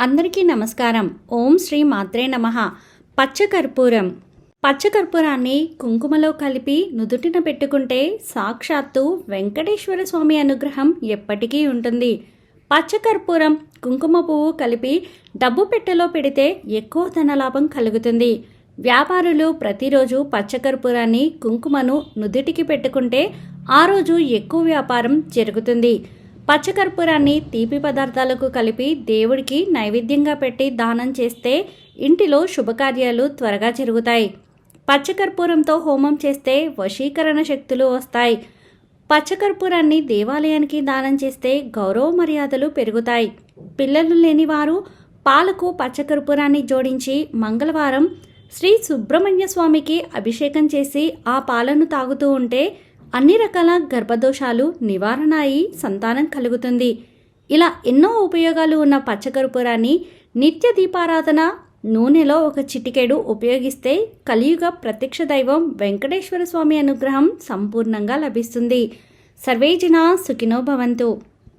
అందరికీ నమస్కారం. ఓం శ్రీ మాత్రే నమః. పచ్చకర్పూరం. పచ్చకర్పూరాన్ని కుంకుమలో కలిపి నుదుటిన పెట్టుకుంటే సాక్షాత్తు వెంకటేశ్వర స్వామి అనుగ్రహం ఎప్పటికీ ఉంటుంది. పచ్చకర్పూరం, కుంకుమ పువ్వు కలిపి డబ్బు పెట్టెలో పెడితే ఎక్కువ ధనలాభం కలుగుతుంది. వ్యాపారులు ప్రతిరోజు పచ్చకర్పూరాన్ని, కుంకుమను నుదుటికి పెట్టుకుంటే ఆ రోజు ఎక్కువ వ్యాపారం జరుగుతుంది. పచ్చకర్పూరాన్ని తీపి పదార్థాలకు కలిపి దేవుడికి నైవేద్యంగా పెట్టి దానం చేస్తే ఇంటిలో శుభకార్యాలు త్వరగా జరుగుతాయి. పచ్చకర్పూరంతో హోమం చేస్తే వశీకరణ శక్తులు వస్తాయి. పచ్చకర్పూరాన్ని దేవాలయానికి దానం చేస్తే గౌరవ మర్యాదలు పెరుగుతాయి. పిల్లలు లేని వారు పాలకు పచ్చకర్పూరాన్ని జోడించి మంగళవారం శ్రీ సుబ్రహ్మణ్య స్వామికి అభిషేకం చేసి ఆ పాలను తాగుతూ ఉంటే అన్ని రకాల గర్భదోషాలు నివారణ అయి సంతానం కలుగుతుంది. ఇలా ఎన్నో ఉపయోగాలు ఉన్న పచ్చకర్పూరాన్ని నిత్య దీపారాధన నూనెలో ఒక చిటికెడు ఉపయోగిస్తే కలియుగ ప్రత్యక్ష దైవం వెంకటేశ్వర స్వామి అనుగ్రహం సంపూర్ణంగా లభిస్తుంది. సర్వే జనా సుఖినో భవంతు.